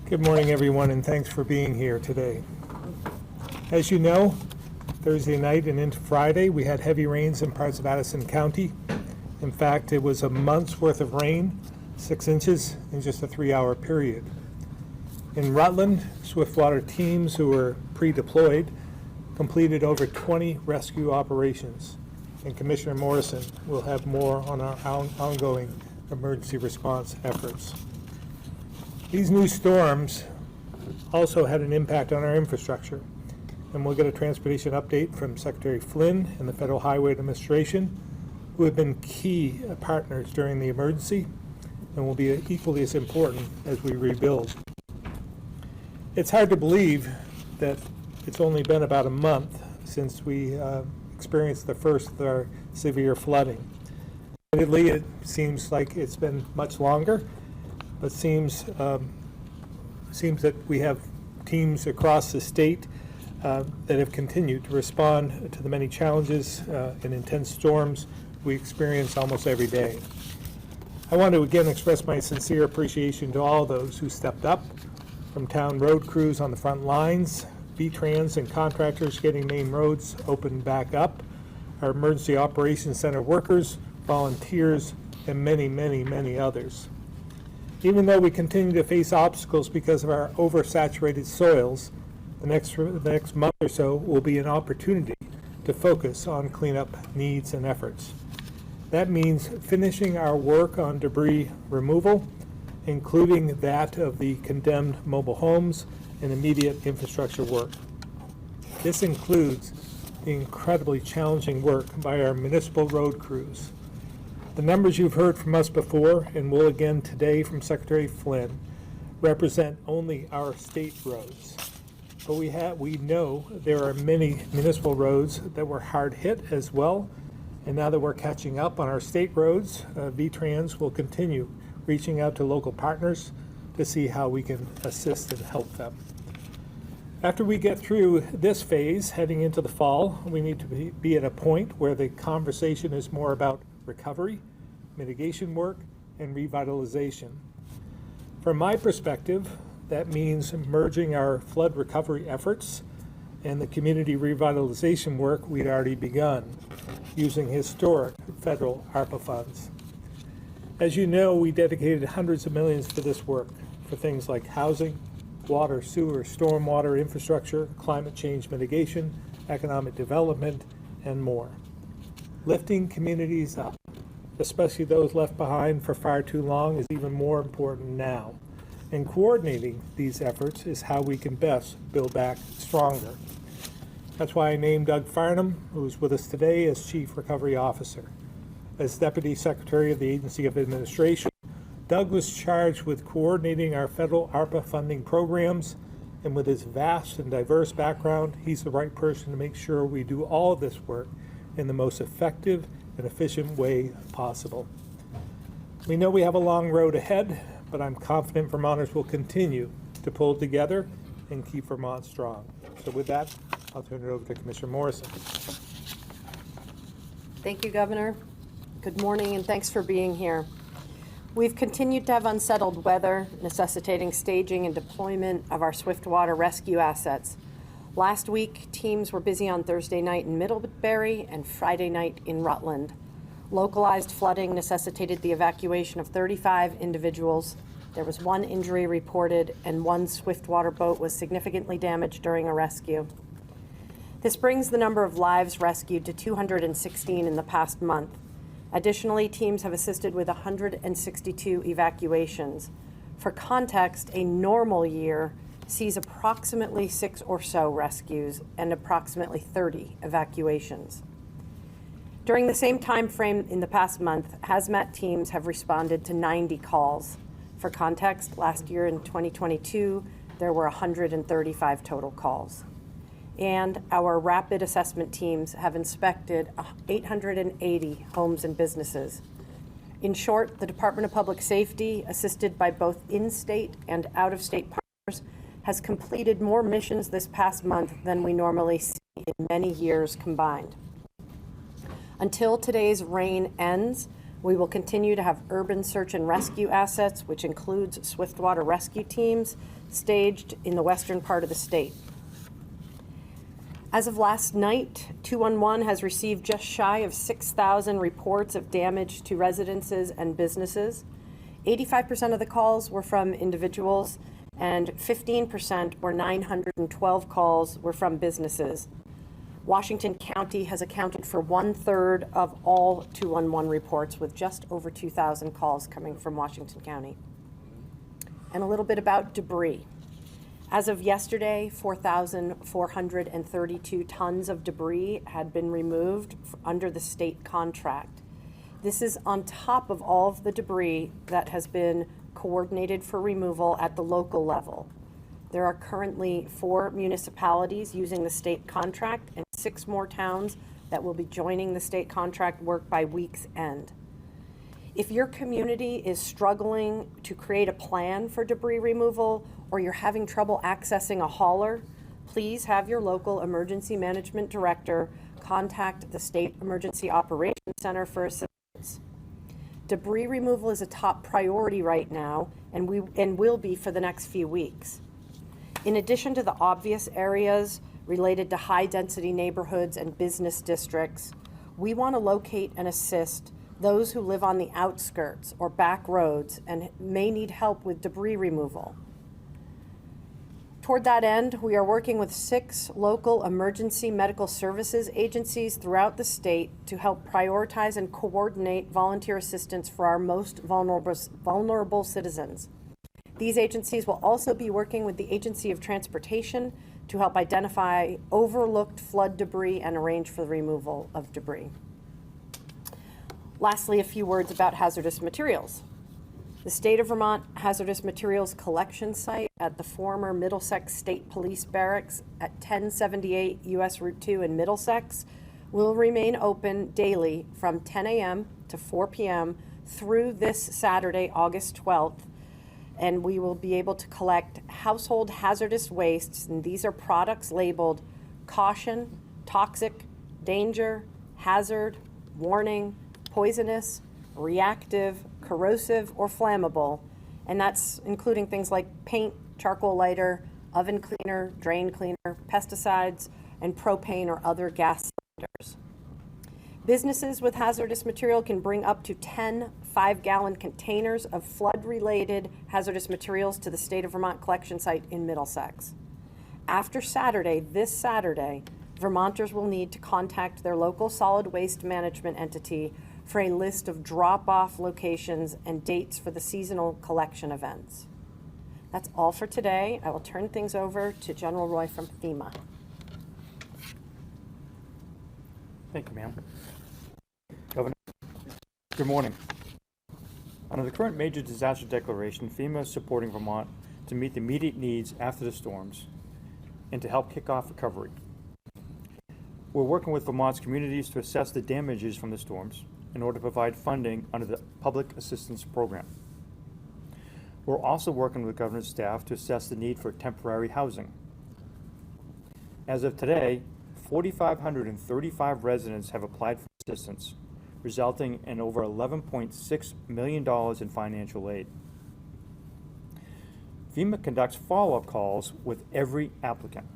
Good morning, everyone, and thanks for being here today. As you know, Thursday night and into Friday, we had heavy rains in parts of Addison County. In fact, it was a month's worth of rain, 6 inches in just a 3-hour period. In Rutland, Swiftwater teams who were pre-deployed completed over 20 rescue operations, and Commissioner Morrison will have more on our ongoing emergency response efforts. These new storms also had an impact on our infrastructure, and we'll get a transportation update from Secretary Flynn and the Federal Highway Administration, who have been key partners during the emergency and will be equally as important as we rebuild. It's hard to believe that it's only been about a month since we experienced the first of our severe flooding. Admittedly, it seems like it's been much longer, but seems that we have teams across the state that have continued to respond to the many challenges and intense storms we experience almost every day. I want to again express my sincere appreciation to all those who stepped up, from town road crews on the front lines, V-Trans and contractors getting main roads opened back up, our Emergency Operations Center workers, volunteers, and many, many, many others. Even though we continue to face obstacles because of our oversaturated soils, the next month or so will be an opportunity to focus on cleanup needs and efforts. That means finishing our work on debris removal, including that of the condemned mobile homes and immediate infrastructure work. This includes the incredibly challenging work by our municipal road crews. The numbers you've heard from us before, and will again today from Secretary Flynn, represent only our state roads. But we know there are many municipal roads that were hard hit as well, and now that we're catching up on our state roads, V-Trans will continue reaching out to local partners to see how we can assist and help them. After we get through this phase, heading into the fall, we need to be at a point where the conversation is more about recovery, mitigation work, and revitalization. From my perspective, that means merging our flood recovery efforts and the community revitalization work we'd already begun, using historic federal ARPA funds. As you know, we dedicated hundreds of millions to this work for things like housing, water, sewer, stormwater infrastructure, climate change mitigation, economic development, and more. Lifting communities up, especially those left behind for far too long, is even more important now. And coordinating these efforts is how we can best build back stronger. That's why I named Doug Farnham, who's with us today, as Chief Recovery Officer. As Deputy Secretary of the Agency of Administration, Doug was charged with coordinating our federal ARPA funding programs, and with his vast and diverse background, he's the right person to make sure we do all of this work in the most effective and efficient way possible. We know we have a long road ahead, but I'm confident Vermonters will continue to pull together and keep Vermont strong. So with that, I'll turn it over to Commissioner Morrison. Thank you, Governor. Good morning, and thanks for being here. We've continued to have unsettled weather, necessitating staging and deployment of our Swiftwater rescue assets. Last week, teams were busy on Thursday night in Middlebury and Friday night in Rutland. Localized flooding necessitated the evacuation of 35 individuals. There was 1 injury reported, and 1 Swiftwater boat was significantly damaged during a rescue. This brings the number of lives rescued to 216 in the past month. Additionally, teams have assisted with 162 evacuations. For context, a normal year sees approximately 6 or so rescues and approximately 30 evacuations. During the same time frame in the past month, hazmat teams have responded to 90 calls. For context, last year in 2022, there were 135 total calls. And our rapid assessment teams have inspected 880 homes and businesses. In short, the Department of Public Safety, assisted by both in-state and out-of-state partners, has completed more missions this past month than we normally see in many years combined. Until today's rain ends, We will continue to have urban search and rescue assets, which includes swiftwater rescue teams, staged in the western part of the state. As of last night, 211 has received just shy of 6,000 reports of damage to residences and businesses. 85% of the calls were from individuals, and 15%, or 912 calls, were from businesses. Washington County has accounted for 1/3 of all 211 reports, with just over 2,000 calls coming from Washington County. And a little bit about debris. As of yesterday, 4,432 tons of debris had been removed under the state contract. This is on top of all of the debris that has been coordinated for removal at the local level. There are currently 4 municipalities using the state contract and 6 more towns that will be joining the state contract work by week's end. If your community is struggling to create a plan for debris removal, or you're having trouble accessing a hauler, please have your local emergency management director contact the State Emergency Operations Center for assistance. Debris removal is a top priority right now, and will be for the next few weeks. In addition to the obvious areas related to high-density neighborhoods and business districts, we want to locate and assist those who live on the outskirts or back roads and may need help with debris removal. Toward that end, we are working with 6 local emergency medical services agencies throughout the state to help prioritize and coordinate volunteer assistance for our most vulnerable citizens. These agencies will also be working with the Agency of Transportation to help identify overlooked flood debris and arrange for the removal of debris. Lastly, a few words about hazardous materials. The State of Vermont Hazardous Materials Collection Site at the former Middlesex State Police Barracks at 1078 US Route 2 in Middlesex will remain open daily from 10 a.m. to 4 p.m. through this Saturday, August 12th. And we will be able to collect household hazardous wastes, and these are products labeled caution, toxic, danger, hazard, warning, poisonous, reactive, corrosive, or flammable, and that's including things like paint, charcoal lighter, oven cleaner, drain cleaner, pesticides, and propane or other gas cylinders. Businesses with hazardous material can bring up to 10 5-gallon containers of flood-related hazardous materials to the State of Vermont collection site in Middlesex. After Saturday, this Saturday, Vermonters will need to contact their local solid waste management entity for a list of drop-off locations and dates for the seasonal collection events. That's all for today. I will turn things over to General Roy from FEMA. Thank you, ma'am. Governor, good morning. Under the current major disaster declaration, FEMA is supporting Vermont to meet the immediate needs after the storms and to help kick off recovery. We're working with Vermont's communities to assess the damages from the storms in order to provide funding under the Public Assistance Program. We're also working with the governor's staff to assess the need for temporary housing. As of today, 4,535 residents have applied for assistance, resulting in over $11.6 million in financial aid. FEMA conducts follow-up calls with every applicant.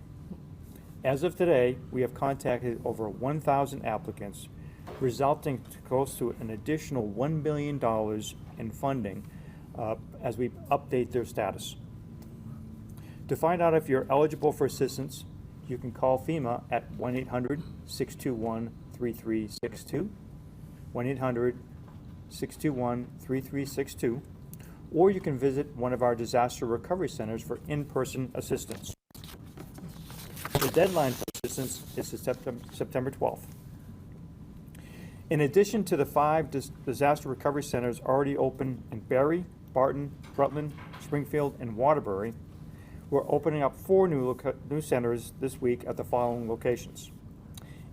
As of today, we have contacted over 1,000 applicants, resulting to close to an additional $1 billion in funding as we update their status. To find out if you're eligible for assistance, you can call FEMA at 1-800-621-3362, 1-800-621-3362, or you can visit one of our disaster recovery centers for in-person assistance. The deadline for assistance is September 12th. In addition to the 5 disaster recovery centers already open in Barre, Barton, Rutland, Springfield, and Waterbury, we're opening up 4 new centers this week at the following locations.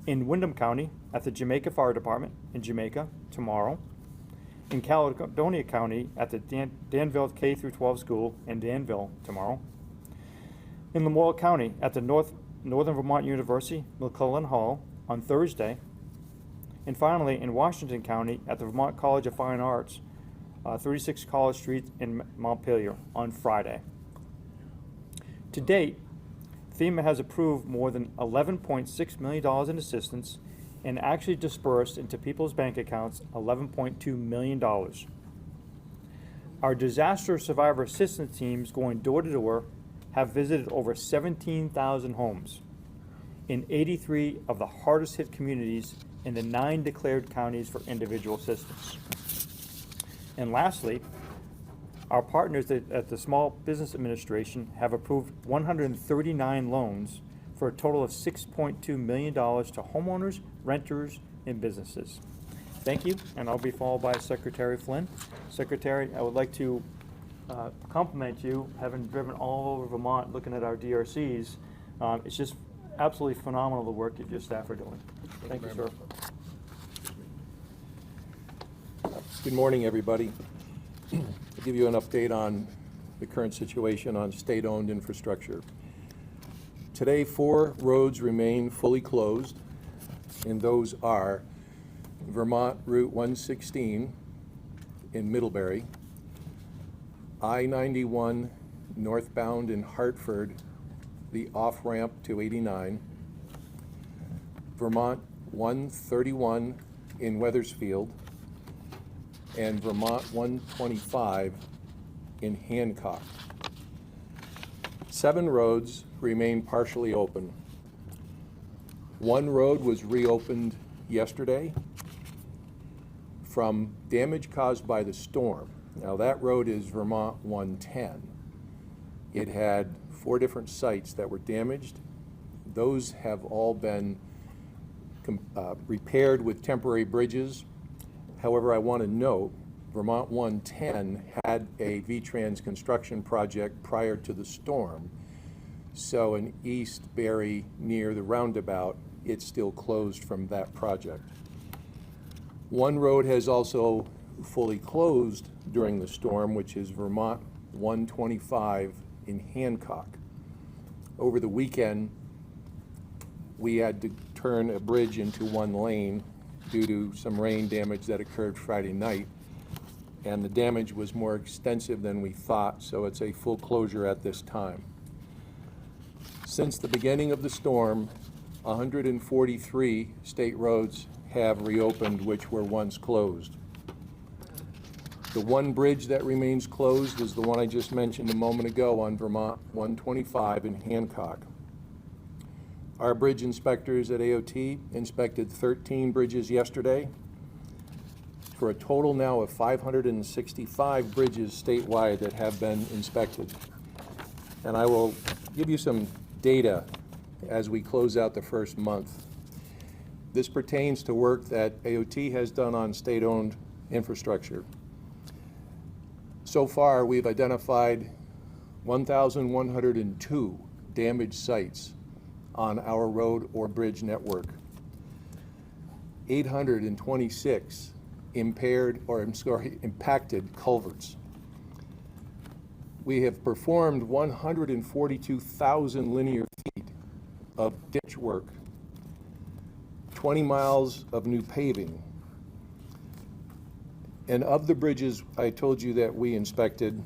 In Windham County at the Jamaica Fire Department in Jamaica tomorrow. In Caledonia County at the Danville K-12 School in Danville tomorrow. In Lamoille County at the Northern Vermont University, McClellan Hall on Thursday. And finally, in Washington County, at the Vermont College of Fine Arts, 36 College Street in Montpelier on Friday. To date, FEMA has approved more than $11.6 million in assistance and actually dispersed into people's bank accounts $11.2 million. Our disaster survivor assistance teams going door to door have visited over 17,000 homes in 83 of the hardest hit communities in the 9 declared counties for individual assistance. And lastly, our partners at the Small Business Administration have approved 139 loans for a total of $6.2 million to homeowners, renters, and businesses. Thank you, and I'll be followed by Secretary Flynn. Secretary, I would like to compliment you, having driven all over Vermont looking at our DRCs. It's just absolutely phenomenal the work that your staff are doing. Thank you, sir. Good morning, everybody. I'll give you an update on the current situation on state-owned infrastructure. Today, 4 roads remain fully closed, and those are Vermont Route 116 in Middlebury, I-91 northbound in Hartford, the off-ramp to 89, Vermont 131 in Weathersfield, and Vermont 125 in Hancock. 7 roads remain partially open. 1 road was reopened yesterday from damage caused by the storm. Now that road is Vermont 110. It had 4 different sites that were damaged. Those have all been repaired with temporary bridges. However, I want to note, Vermont 110 had a V-Trans construction project prior to the storm. So in East Barry near the roundabout, it's still closed from that project. 1 road has also fully closed during the storm, which is Vermont 125 in Hancock. Over the weekend, we had to turn a bridge into 1 lane due to some rain damage that occurred Friday night, and the damage was more extensive than we thought, so it's a full closure at this time. Since the beginning of the storm, 143 state roads have reopened which were once closed. The 1 bridge that remains closed is the one I just mentioned a moment ago on Vermont 125 in Hancock. Our bridge inspectors at AOT inspected 13 bridges yesterday for a total now of 565 bridges statewide that have been inspected. And I will give you some data as we close out the first month. This pertains to work that AOT has done on state-owned infrastructure. So far, we've identified 1,102 damaged sites on our road or bridge network. 826 impacted culverts. We have performed 142,000 linear feet of ditch work, 20 miles of new paving. And of the bridges I told you that we inspected,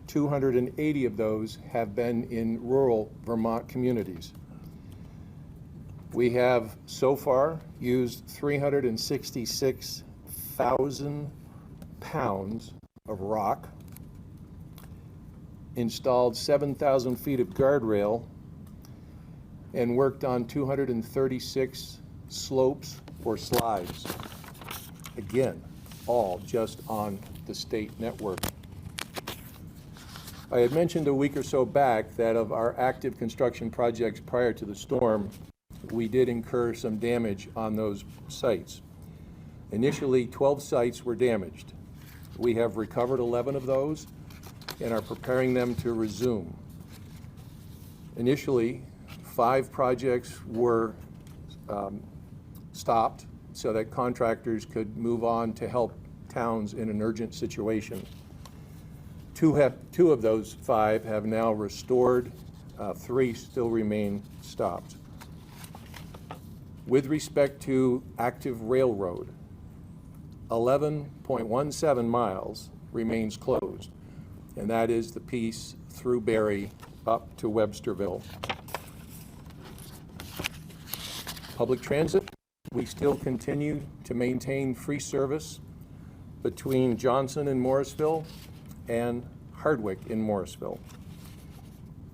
280 of those have been in rural Vermont communities. We have so far used 366,000 pounds of rock, installed 7,000 feet of guardrail, and worked on 236 slopes or slides. Again, all just on the state network. I had mentioned a week or so back that of our active construction projects prior to the storm, we did incur some damage on those sites. Initially, 12 sites were damaged. We have recovered 11 of those and are preparing them to resume. Initially, 5 projects were stopped so that contractors could move on to help towns in an urgent situation. 2 of those 5 have now restored. 3 still remain stopped. With respect to active railroad, 11.17 miles remains closed, and that is the piece through Barry up to Websterville. Public transit, we still continue to maintain free service between Johnson and Morrisville and Hardwick in Morrisville.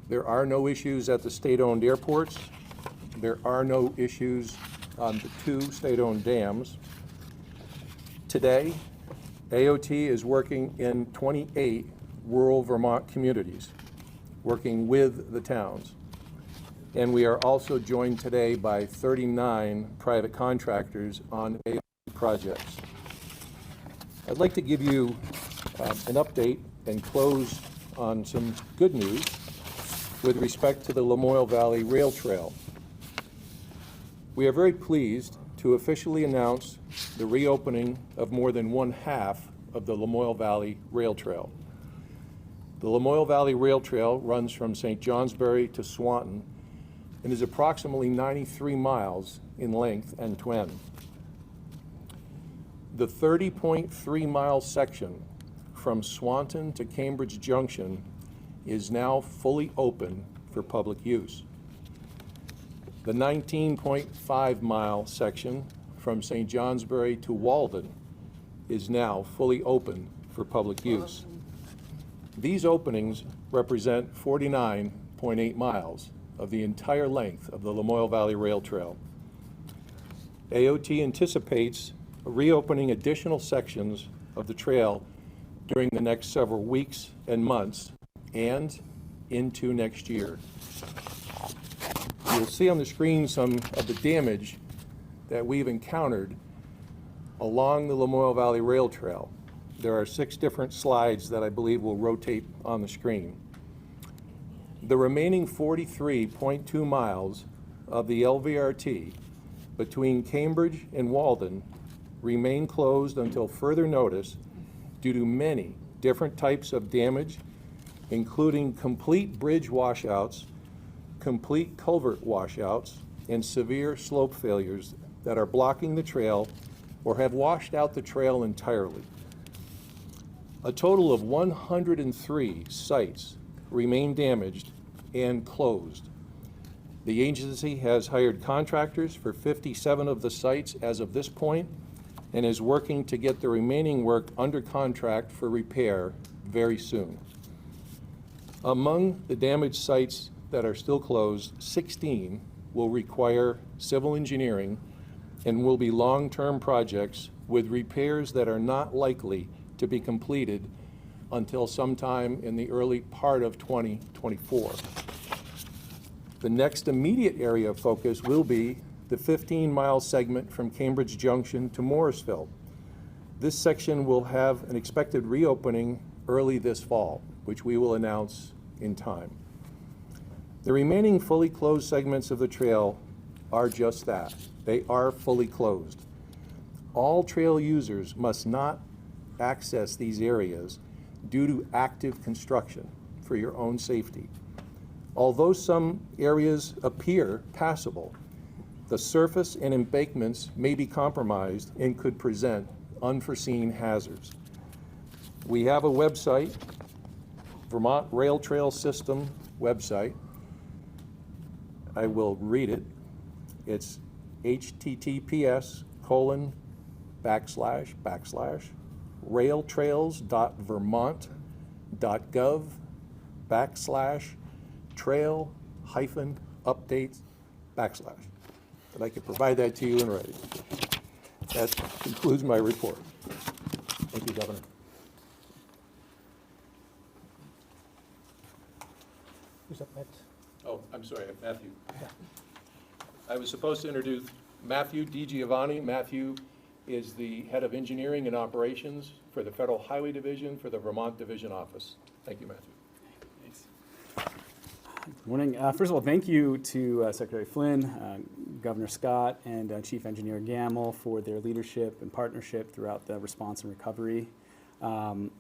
There are no issues at the state-owned airports. There are no issues on the 2 state-owned dams. Today, AOT is working in 28 rural Vermont communities, working with the towns. And we are also joined today by 39 private contractors on AOT projects. I'd like to give you an update and close on some good news with respect to the Lamoille Valley Rail Trail. We are very pleased to officially announce the reopening of more than 1/2 of the Lamoille Valley Rail Trail. The Lamoille Valley Rail Trail runs from St. Johnsbury to Swanton and is approximately 93 miles in length end to end. The 30.3-mile section from Swanton to Cambridge Junction is now fully open for public use. The 19.5-mile section from St. Johnsbury to Walden is now fully open for public use. These openings represent 49.8 miles of the entire length of the Lamoille Valley Rail Trail. AOT anticipates reopening additional sections of the trail during the next several weeks and months and into next year. You'll see on the screen some of the damage that we've encountered along the Lamoille Valley Rail Trail. There are 6 different slides that I believe will rotate on the screen. The remaining 43.2 miles of the LVRT between Cambridge and Walden remain closed until further notice due to many different types of damage, including complete bridge washouts, complete culvert washouts, and severe slope failures that are blocking the trail or have washed out the trail entirely. A total of 103 sites remain damaged and closed. The agency has hired contractors for 57 of the sites as of this point and is working to get the remaining work under contract for repair very soon. Among the damaged sites that are still closed, 16 will require civil engineering and will be long-term projects with repairs that are not likely to be completed until sometime in the early part of 2024. The next immediate area of focus will be the 15-mile segment from Cambridge Junction to Morrisville. This section will have an expected reopening early this fall, which we will announce in time. The remaining fully closed segments of the trail are just that. They are fully closed. All trail users must not access these areas due to active construction for your own safety. Although some areas appear passable, the surface and embankments may be compromised and could present unforeseen hazards. We have a website, Vermont Rail Trail System website. I will read it. It's https://railtrails.vermont.gov/trail-updates/. And I can provide that to you in writing. That concludes my report. Thank you, Governor. Who's up next? Oh, I'm sorry, Matthew. I was supposed to introduce Matthew DiGiovanni. Matthew is the head of engineering and operations for the Federal Highway Division for the Vermont Division Office. Thank you, Matthew. Thanks. Good morning. First of all, thank you to Secretary Flynn, Governor Scott, and Chief Engineer Gamble for their leadership and partnership throughout the response and recovery. On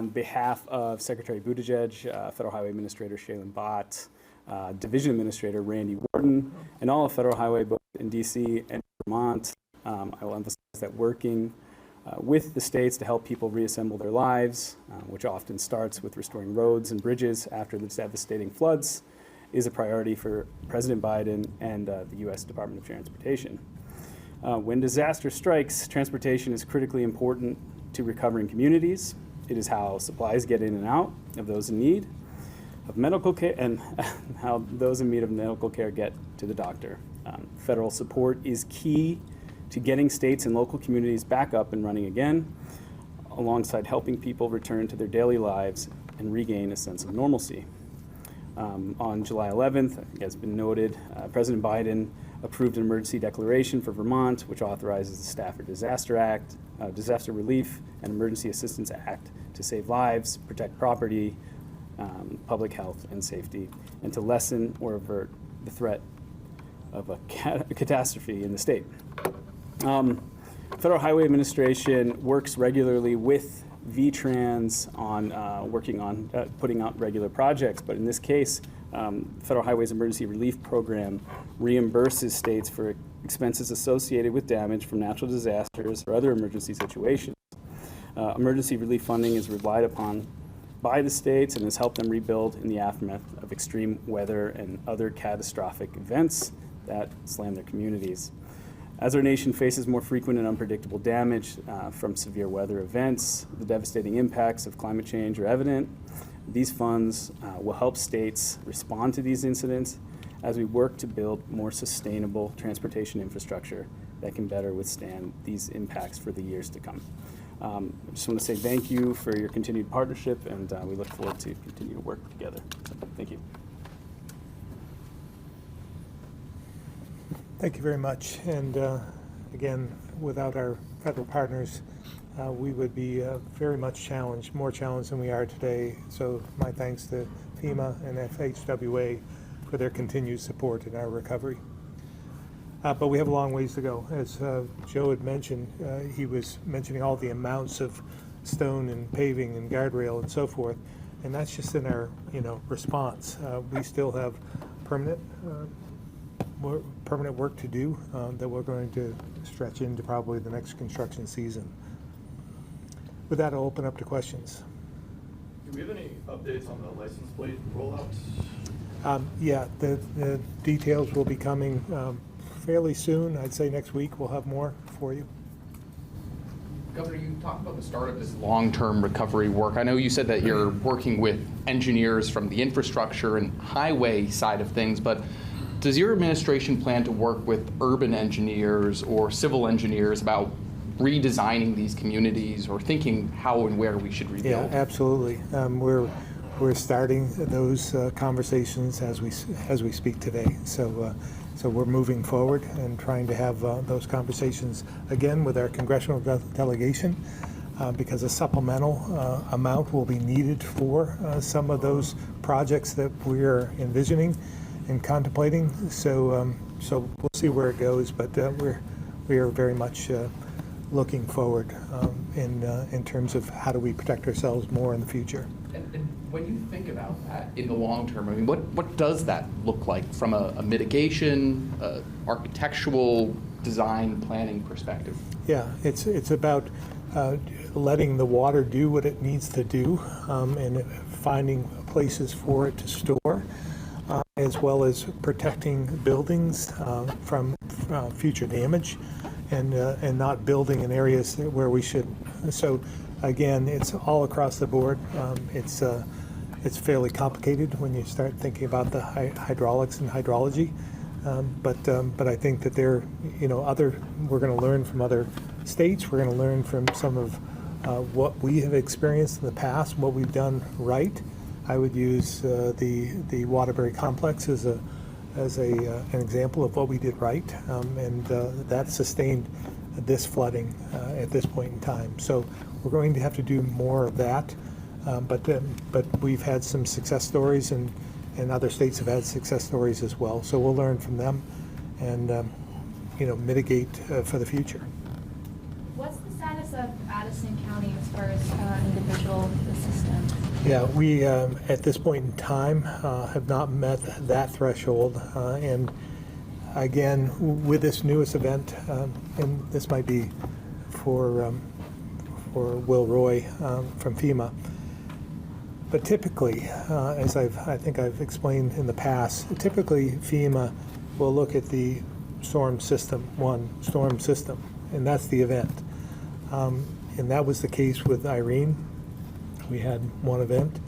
behalf of Secretary Buttigieg, Federal Highway Administrator Shaylin Bott, Division Administrator Randy Warden, and all of Federal Highway, both in DC and Vermont. I will emphasize that working with the states to help people reassemble their lives, which often starts with restoring roads and bridges after the devastating floods, is a priority for President Biden and the U.S. Department of Transportation. When disaster strikes, transportation is critically important to recovering communities. It is how supplies get in and out of those in need of medical care and how those in need of medical care get to the doctor. Federal support is key to getting states and local communities back up and running again, alongside helping people return to their daily lives and regain a sense of normalcy. On July 11th, I think has been noted, President Biden approved an emergency declaration for Vermont, which authorizes the Stafford Disaster Act, Disaster Relief and Emergency Assistance Act to save lives, protect property, public health and safety, and to lessen or avert the threat of a catastrophe in the state. Federal Highway Administration works regularly with VTrans on working on putting out regular projects, but in this case, Federal Highway's Emergency Relief Program reimburses states for expenses associated with damage from natural disasters or other emergency situations. Emergency relief funding is relied upon by the states and has helped them rebuild in the aftermath of extreme weather and other catastrophic events that slam their communities. As our nation faces more frequent and unpredictable damage from severe weather events, the devastating impacts of climate change are evident. These funds will help states respond to these incidents as we work to build more sustainable transportation infrastructure that can better withstand these impacts for the years to come. I just want to say thank you for your continued partnership, and we look forward to continue to work together. So, thank you. Thank you very much. And again, without our federal partners, we would be very much challenged, more challenged than we are today. So my thanks to FEMA and FHWA for their continued support in our recovery. But we have a long ways to go. As Joe had mentioned, he was mentioning all the amounts of stone and paving and guardrail and so forth, and that's just in our response. We still have permanent work to do that we're going to stretch into probably the next construction season. With that, I'll open up to questions. Do we have any updates on the license plate rollouts? Yeah, the details will be coming fairly soon. I'd say next week we'll have more for you. Governor, you talked about the start of this long-term recovery work. I know you said that you're working with engineers from the infrastructure and highway side of things, but does your administration plan to work with urban engineers or civil engineers about redesigning these communities or thinking how and where we should rebuild? Yeah, absolutely. We're starting those conversations as we speak today. So we're moving forward and trying to have those conversations again with our congressional delegation because a supplemental amount will be needed for some of those projects that we're envisioning and contemplating. So we'll see where it goes, but we are very much looking forward in terms of how do we protect ourselves more in the future. And when you think about that in the long term, I mean, what does that look like from a mitigation, architectural design planning perspective? Yeah, it's about letting the water do what it needs to do and finding places for it to store, as well as protecting buildings from future damage and not building in areas where we shouldn't. So again, it's all across the board. It's fairly complicated when you start thinking about the hydraulics and hydrology. But I think that we're going to learn from other states. We're going to learn from some of what we have experienced in the past, what we've done right. I would use the Waterbury complex as an example of what we did right, and that sustained this flooding at this point in time. So we're going to have to do more of that, but we've had some success stories, and other states have had success stories as well. So we'll learn from them and mitigate for the future. What's the status of Addison County as far as individual assistance? Yeah, we at this point in time have not met that threshold, and again, with this newest event, and this might be for Will Roy from FEMA, but typically, as I think I've explained in the past, typically FEMA will look at the storm system, and that's the event. And that was the case with Irene. We had one event,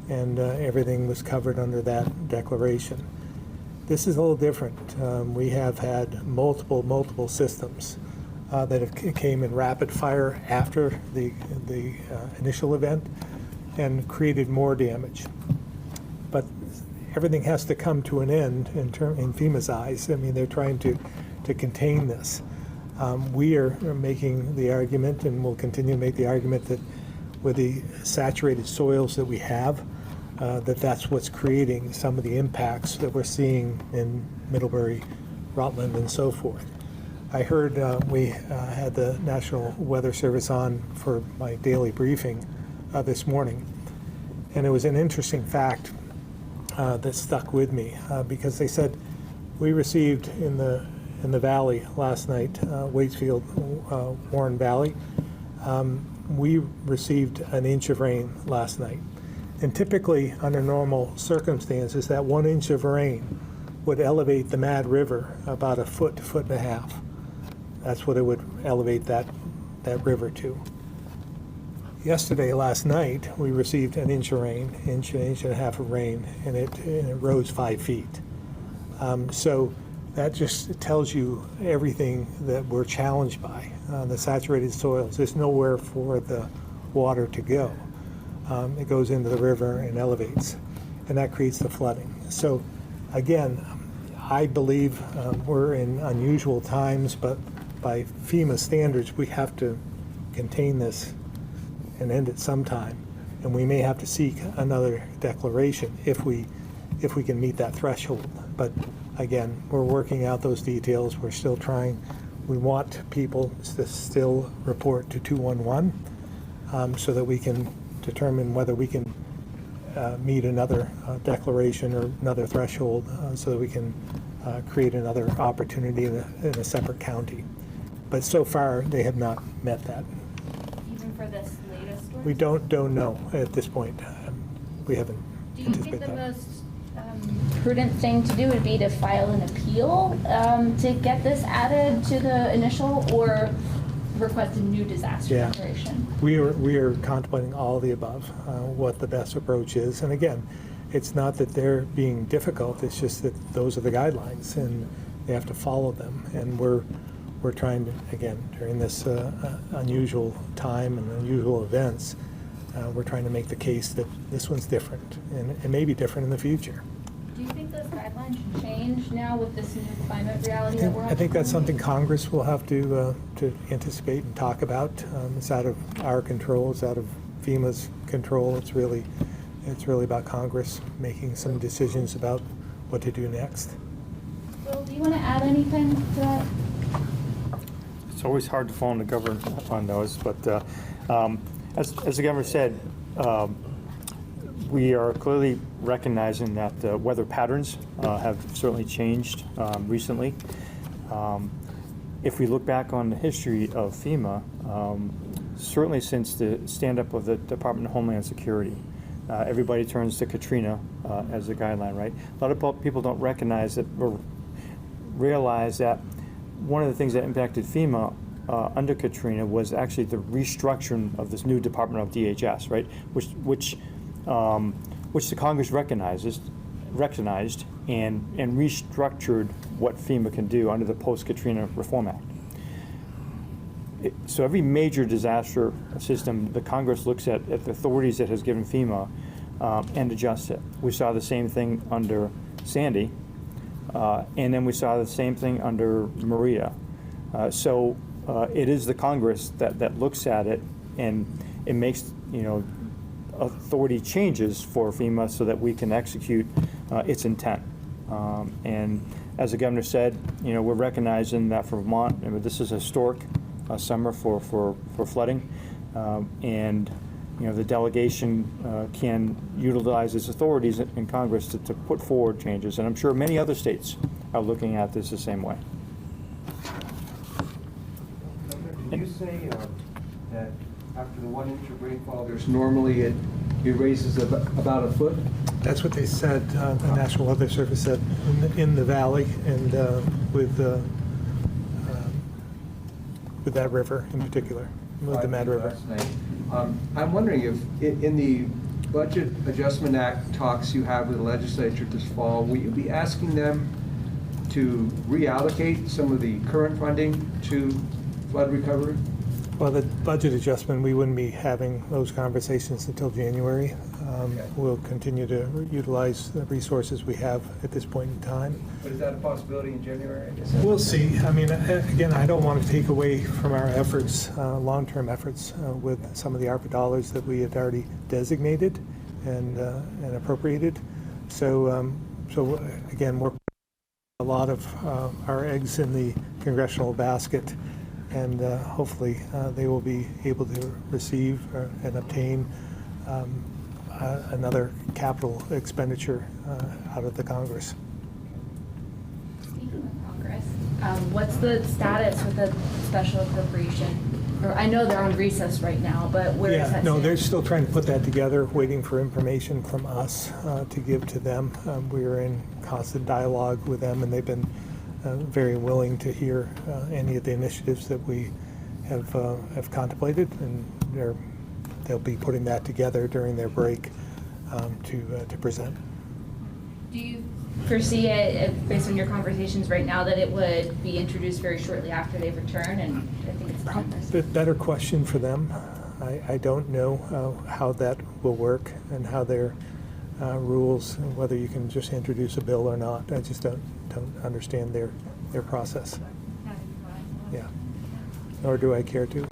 and everything was covered under that declaration. This is a little different. We have had multiple systems that have came in rapid fire after the initial event and created more damage. But everything has to come to an end in FEMA's eyes. I mean, they're trying to contain this. We are making the argument, and will continue to make the argument, that with the saturated soils that we have, that's what's creating some of the impacts that we're seeing in Middlebury, Rutland, and so forth. I heard we had the National Weather Service on for my daily briefing this morning, and it was an interesting fact that stuck with me because they said we received in the valley last night, Waitsfield, Warren Valley, we received an inch of rain last night. And typically, under normal circumstances, that 1 inch of rain would elevate the Mad River about a foot and a half. That's what it would elevate that river to. Yesterday, last night, we received an inch of rain, inch and a half of rain, and it rose 5 feet. So that just tells you everything that we're challenged by. The saturated soils, there's nowhere for the water to go. It goes into the river and elevates, and that creates the flooding. So again, I believe we're in unusual times, but by FEMA standards, we have to contain this and end it sometime. And we may have to seek another declaration if we can meet that threshold. But again, we're working out those details. We're still trying. We want people to still report to 211 so that we can determine whether we can meet another declaration or another threshold so that we can create another opportunity in a separate county. But so far, they have not met that. Even for this latest one? We don't know at this point. We haven't Do you think anticipated the that. most prudent thing to do would be to file an appeal to get this added to the initial, or request a new disaster Yeah. declaration? We are contemplating all of the above, what the best approach is. And again, it's not that they're being difficult, it's just that those are the guidelines and they have to follow them. And we're trying to, again, during this unusual time and unusual events, we're trying to make the case that this one's different and it may be different in the future. Do you think those guidelines should change now with this new climate reality that we're all I think that's facing? something Congress will have to anticipate and talk about. It's out of our control. It's out of FEMA's control. It's really about Congress making some decisions about what to do next. Bill, do you want to add anything to that? It's always hard to follow the government on those, but as the governor said, we are clearly recognizing that the weather patterns have certainly changed recently. If we look back on the history of FEMA, certainly since the stand-up of the Department of Homeland Security, everybody turns to Katrina as a guideline, right? A lot of people don't recognize that or realize that one of the things that impacted FEMA under Katrina was actually the restructuring of this new Department of DHS, right? Which the Congress recognized and restructured what FEMA can do under the Post-Katrina Reform Act. So every major disaster system, the Congress looks at the authorities that has given FEMA and adjusts it. We saw the same thing under Sandy, and then we saw the same thing under Maria. So it is the Congress that looks at it, and it makes, authority changes for FEMA so that we can execute its intent. And as the governor said, we're recognizing that for Vermont, this is a historic summer for flooding, and the delegation can utilize its authorities in Congress to put forward changes. And I'm sure many other states are looking at this the same way. Did you say that after the 1 inch of rainfall, there's normally it raises about a foot? That's what they said, the National Weather Service said, in the valley and with that river in particular, with the Mad River. Last night. I'm wondering if in the Budget Adjustment Act talks you have with the legislature this fall, will you be asking them to reallocate some of the current funding to flood recovery? Well, the budget adjustment, we wouldn't be having those conversations until January. Okay. We'll continue to utilize the resources we have at this point in time. But is that a possibility in January? I guess We'll see. I mean, again, I don't want to take away from our efforts, long-term efforts, with some of the ARPA dollars that we had already designated and appropriated. So again, we're putting a lot of our eggs in the congressional basket, and hopefully they will be able to receive and obtain another capital expenditure out of the Congress. Speaking of Congress, what's the status with the special appropriation? Or I know they're on recess right now, but where is Yeah, that? no, they're stand? still trying to put that together, waiting for information from us to give to them. We are in constant dialogue with them, and they've been very willing to hear any of the initiatives that we have contemplated, and they'll be putting that together during their break to present. Do you foresee it, based on your conversations right now, that it would be introduced very shortly after they return? And I think it's time. The better question for them. I don't know how that will work and how their rules, whether you can just introduce a bill or not. I just don't understand their process. Yeah. Nor do I care to.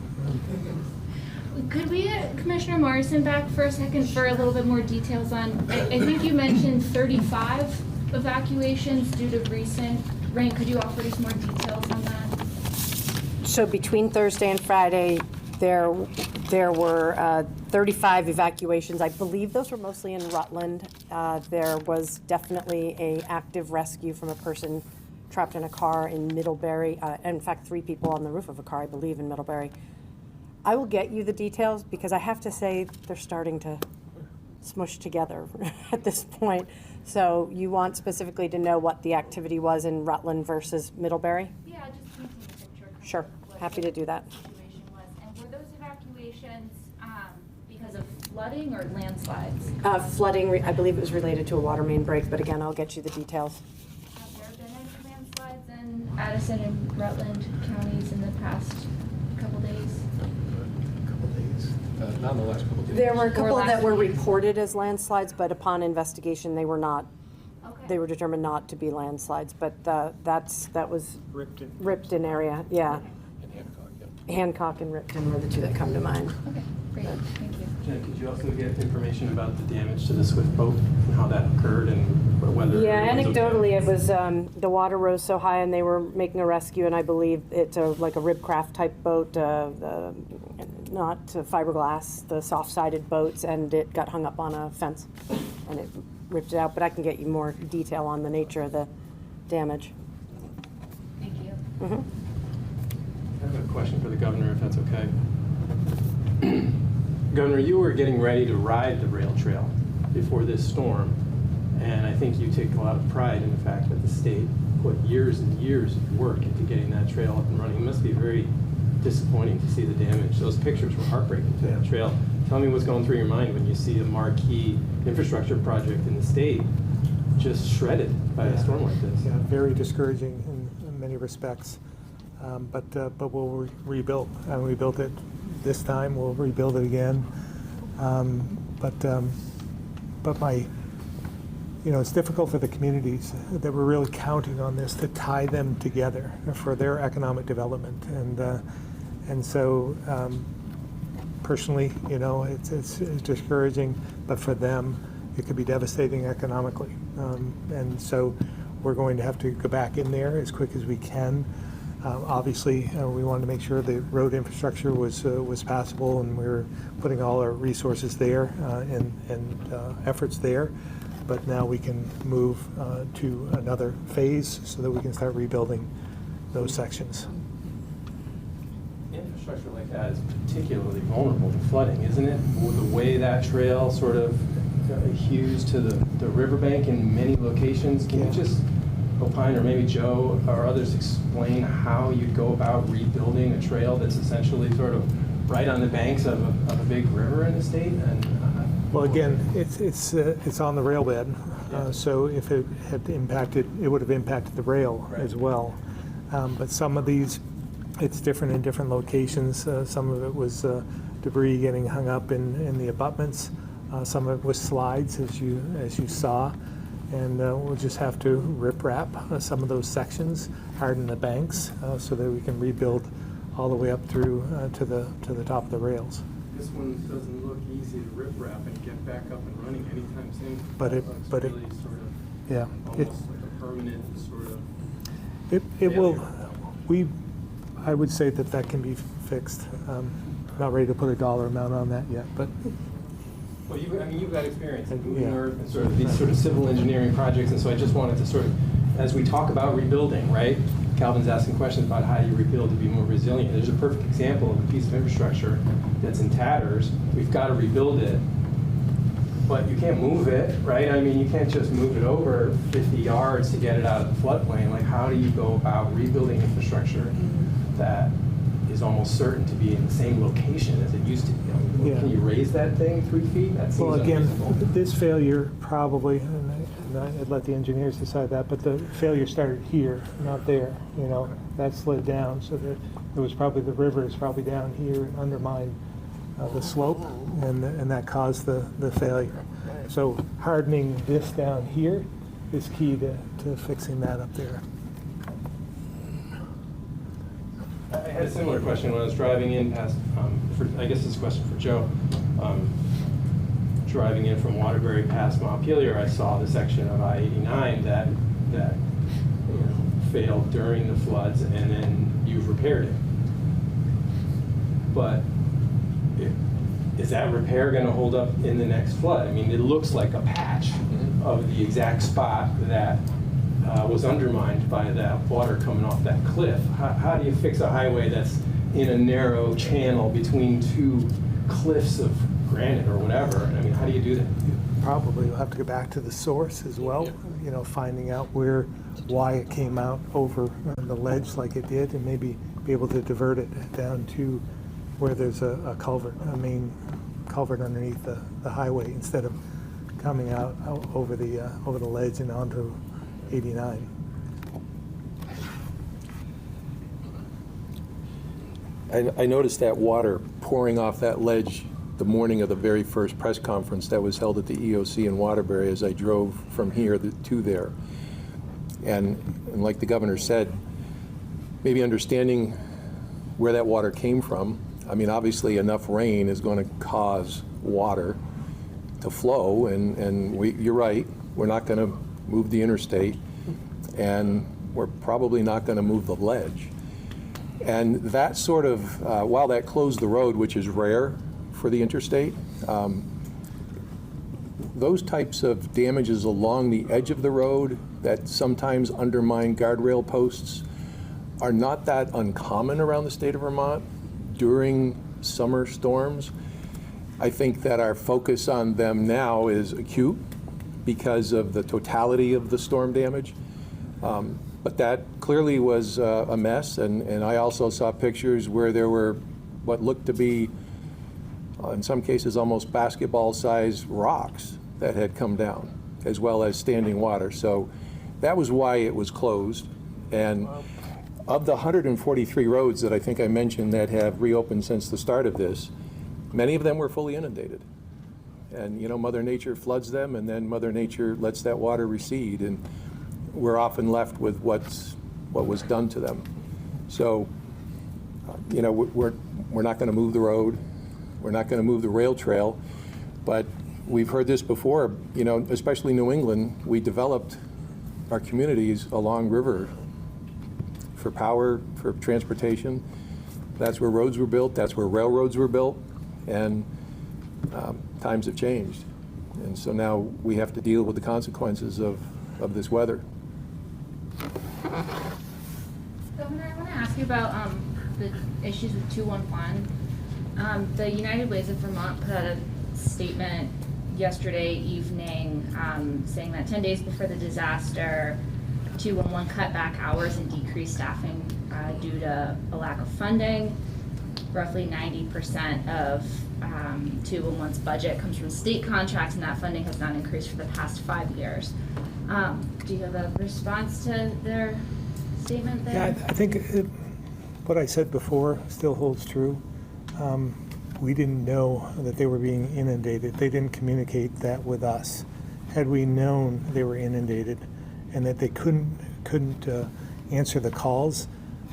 Could we get Commissioner Morrison back for a second for a little bit more details on, I think you mentioned 35 evacuations due to recent rain. Could you offer us more details on that? So between Thursday and Friday, there were 35 evacuations. I believe those were mostly in Rutland. There was definitely an active rescue from a person trapped in a car in Middlebury. In fact, 3 people on the roof of a car, I believe, in Middlebury. I will get you the details because I have to say they're starting to smush together at this point. So you want specifically to know what the activity was in Rutland versus Middlebury? Yeah, just painting a picture. Kind of Sure, what happy to do that. the situation was. And were those evacuations because of flooding or landslides? Flooding, I believe it was related to a water main break, but again, I'll get you the details. Have there been any landslides in Addison and Rutland counties in the past couple days? Not in the last couple of days. There were a couple last that were week. reported as landslides, but upon investigation, they were not. Okay. They were determined not to be landslides, but that was Ripped in. Ripton area, yeah. In Hancock, yeah. Hancock and Ripton were the 2 that come to mind. Okay, great, thank you. Jen, could you also get information about the damage to the Swift boat and how that occurred and whether? Yeah, it was okay? anecdotally, it was, the water rose so high and they were making a rescue, and I believe it's like a ribcraft type boat, not fiberglass, the soft-sided boats, and it got hung up on a fence and it ripped it out, but I can get you more detail on the nature of the damage. Thank you. Mhm. I have a question for the governor, if that's okay. Governor, you were getting ready to ride the rail trail before this storm, and I think you take a lot of pride in the fact that the state put years and years of work into getting that trail up and running. It must be very disappointing to see the damage. Those pictures were heartbreaking to that trail. Tell me what's going through your mind when you see a marquee infrastructure project in the state just shredded by a storm like this. Yeah, very discouraging in many respects. But we'll rebuild. We built it this time. We'll rebuild it again. But it's difficult for the communities that we're really counting on this to tie them together for their economic development. And so personally, it's discouraging, but for them, it could be devastating economically. And so we're going to have to go back in there as quick as we can. Obviously, we wanted to make sure the road infrastructure was passable, and we were putting all our resources there and efforts there. But now we can move to another phase so that we can start rebuilding those sections. Infrastructure like that is particularly vulnerable to flooding, isn't it? With the way that trail sort of hews to the riverbank in many locations. Can you just opine, or maybe Joe or others explain how you'd go about rebuilding a trail that's essentially sort of right on the banks of a big river in the state? Well, again, it's on the rail bed, so if it had impacted, it would have impacted the rail as well. But some of these, it's different in different locations. Some of it was debris getting hung up in the abutments. Some of it was slides, as you saw, and we'll just have to rip-wrap some of those sections, harden the banks, so that we can rebuild all the way up through to the top of the rails. This one doesn't look easy to rip wrap and get back up and running anytime soon. But it really sort of, yeah, almost like a permanent sort of. it will. I would say that can be fixed. Not ready to put a dollar amount on that yet, but. Well, you've got experience in moving earth and sort of these sort of civil engineering projects, and so I just wanted to sort of, as we talk about rebuilding, right? Calvin's asking questions about how you rebuild to be more resilient. There's a perfect example of a piece of infrastructure that's in tatters. We've got to rebuild it, but you can't move it, right? I mean, you can't just move it over 50 yards to get it out of the floodplain. Like, how do you go about rebuilding infrastructure that is almost certain to be in the same location as it used to be? I mean, can you raise that thing 3 feet? That seems unreasonable. This failure probably, and I'd let the engineers decide that, but the failure started here, not there. You know, that slid down, so that it was probably, the river is probably down here and undermined the slope, and that caused the failure. So hardening this down here is key to fixing that up there. I had a similar question when I was driving in past, I guess this is a question for Joe. Driving in from Waterbury past Montpelier, I saw the section of I-89 that failed during the floods, and then you've repaired it. But is that repair going to hold up in the next flood? I mean, it looks like a patch of the exact spot that was undermined by that water coming off that cliff. How do you fix a highway that's in a narrow channel between two cliffs of granite or whatever? I mean, how do you do that? Probably you'll have to go back to the source as well, you know, finding out why it came out over the ledge like it did, and maybe be able to divert it down to where there's a culvert, a main culvert underneath the highway, instead of coming out over the ledge and onto 89. I noticed that water pouring off that ledge the morning of the very first press conference that was held at the EOC in Waterbury as I drove from here to there. And like the governor said, maybe understanding where that water came from. I mean, obviously enough rain is going to cause water to flow, and you're right, we're not going to move the interstate, and we're probably not going to move the ledge. And that sort of, while that closed the road, which is rare for the interstate, those types of damages along the edge of the road that sometimes undermine guardrail posts are not that uncommon around the state of Vermont during summer storms. I think that our focus on them now is acute because of the totality of the storm damage. But that clearly was a mess, and I also saw pictures where there were what looked to be, in some cases, almost basketball-sized rocks that had come down, as well as standing water. So that was why it was closed. And of the 143 roads that I think I mentioned that have reopened since the start of this, many of them were fully inundated. And, you know, Mother Nature floods them, and then Mother Nature lets that water recede, and we're often left with what was done to them. So, you know, we're not going to move the road. We're not going to move the rail trail. But we've heard this before, you know, especially New England, we developed our communities along river for power, for transportation. That's where roads were built, that's where railroads were built, and times have changed. And so now we have to deal with the consequences of this weather. Governor, I want to ask you about the issues with 211. The United Ways of Vermont put out a statement yesterday evening saying that 10 days before the disaster, 211 cut back hours and decreased staffing due to a lack of funding. Roughly 90% of 211's budget comes from state contracts, and that funding has not increased for the past 5 years. Do you have a response to their statement there? Yeah, I think what I said before still holds true. We didn't know that they were being inundated. They didn't communicate that with us. Had we known they were inundated and that they couldn't answer the calls,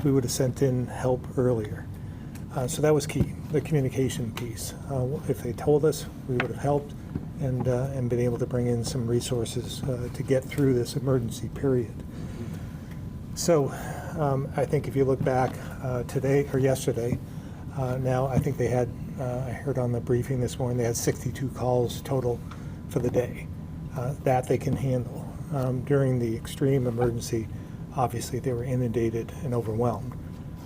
we would have sent in help earlier. So that was key, the communication piece. If they told us, we would have helped and been able to bring in some resources to get through this emergency period. So I think if you look back today or yesterday, now I think they had, I heard on the briefing this morning, they had 62 calls total for the day. That they can handle. During the extreme emergency, obviously they were inundated and overwhelmed,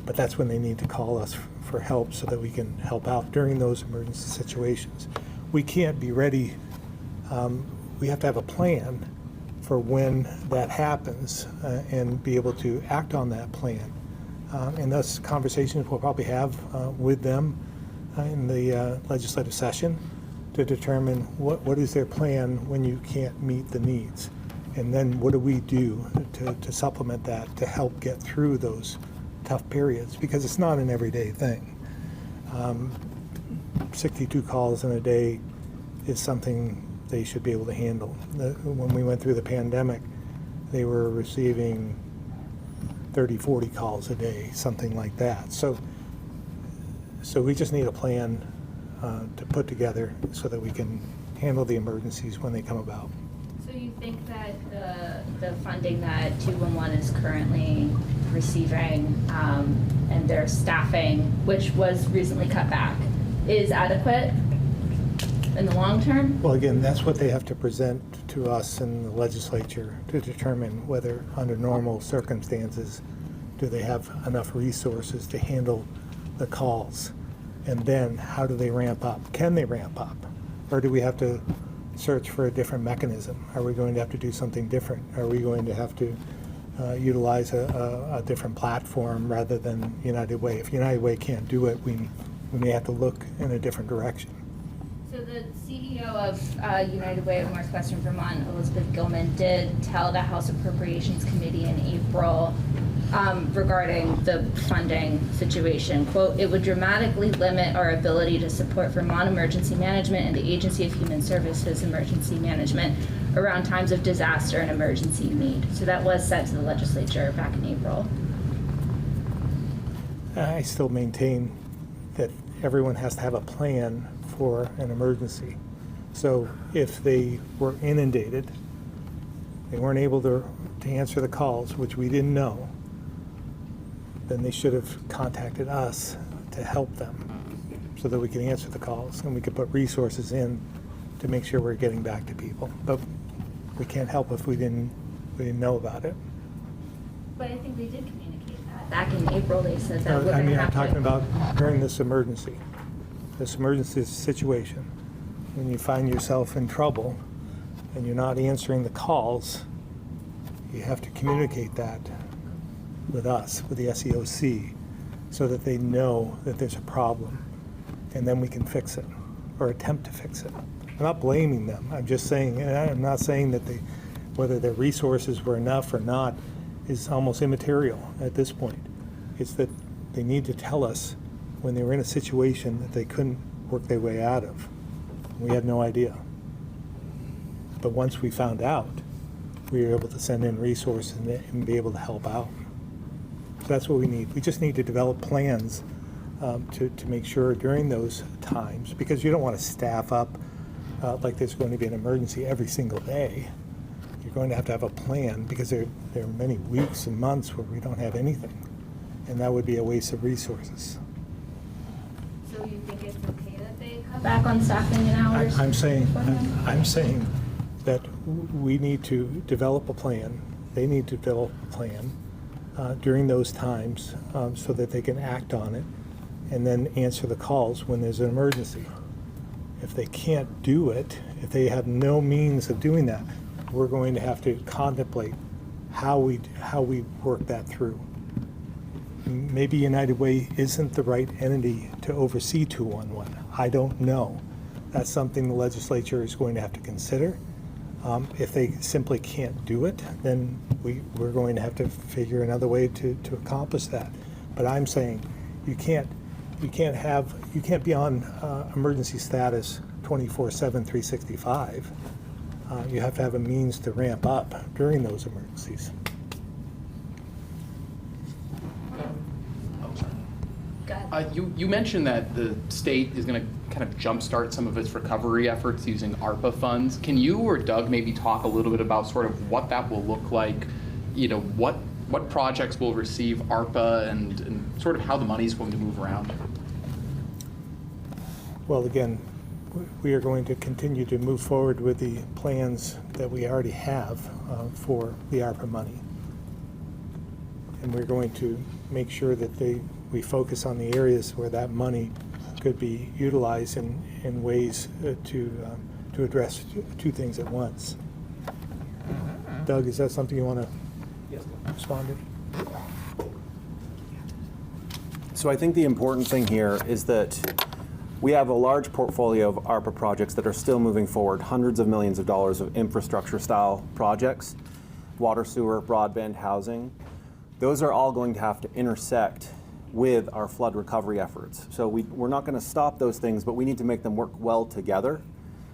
but that's when they need to call us for help so that we can help out during those emergency situations. We can't be ready, we have to have a plan for when that happens and be able to act on that plan. And those conversations we'll probably have with them in the legislative session to determine what is their plan when you can't meet the needs. And then what do we do to supplement that to help get through those tough periods? Because it's not an everyday thing. 62 calls in a day is something they should be able to handle. When we went through the pandemic, they were receiving 30, 40 calls a day, something like that. So we just need a plan to put together so that we can handle the emergencies when they come about. So you think that the funding that 211 is currently receiving and their staffing, which was recently cut back, is adequate in the long term? Well, again, that's what they have to present to us in the legislature to determine whether under normal circumstances do they have enough resources to handle the calls. And then how do they ramp up? Can they ramp up? Or do we have to search for a different mechanism? Are we going to have to do something different? Are we going to have to utilize a different platform rather than United Way? If United Way can't do it, we may have to look in a different direction. So the CEO of United Way of Northwestern Vermont, Elizabeth Gilman, did tell the House Appropriations Committee in April regarding the funding situation, quote, "It would dramatically limit our ability to support Vermont Emergency Management and the Agency of Human Services Emergency Management around times of disaster and emergency need." So that was sent to the legislature back in April. I still maintain that everyone has to have a plan for an emergency. So if they were inundated, they weren't able to answer the calls, which we didn't know, then they should have contacted us to help them so that we can answer the calls and we could put resources in to make sure we're getting back to people. But we can't help if we didn't know about it. But I think they did communicate that. Back in April, they said that we're I going mean, to I'm have talking to. about during this emergency situation. When you find yourself in trouble and you're not answering the calls, you have to communicate that with us, with the SEOC, so that they know that there's a problem and then we can fix it or attempt to fix it. I'm not blaming them. I'm just saying, and I'm not saying that whether their resources were enough or not is almost immaterial at this point. It's that they need to tell us when they were in a situation that they couldn't work their way out of. We had no idea. But once we found out, we were able to send in resources and be able to help out. So that's what we need. We just need to develop plans to make sure during those times, because you don't want to staff up like there's going to be an emergency every single day. You're going to have a plan because there are many weeks and months where we don't have anything. and that would be a waste of resources. So you think it's okay that they cut back on staffing and hours? I'm saying that we need to develop a plan. They need to develop a plan during those times so that they can act on it and then answer the calls when there's an emergency. If they can't do it, if they have no means of doing that, we're going to have to contemplate how we work that through. Maybe United Way isn't the right entity to oversee 211. I don't know. That's something the legislature is going to have to consider. If they simply can't do it, then we're going to have to figure another way to accomplish that. But I'm saying you can't be on emergency status 24/7, 365. You have to have a means to ramp up during those emergencies. You mentioned that the state is going to kind of jumpstart some of its recovery efforts using ARPA funds. Can you or Doug maybe talk a little bit about sort of what that will look like? You know, what projects will receive ARPA and sort of how the money is going to move around? Well, again, we are going to continue to move forward with the plans that we already have for the ARPA money. And we're going to make sure that we focus on the areas where that money could be utilized in ways to address two things at once. Doug, is that something you want to respond to? So I think the important thing here is that we have a large portfolio of ARPA projects that are still moving forward, hundreds of millions of dollars of infrastructure style projects, water, sewer, broadband, housing. Those are all going to have to intersect with our flood recovery efforts. So we're not going to stop those things, but we need to make them work well together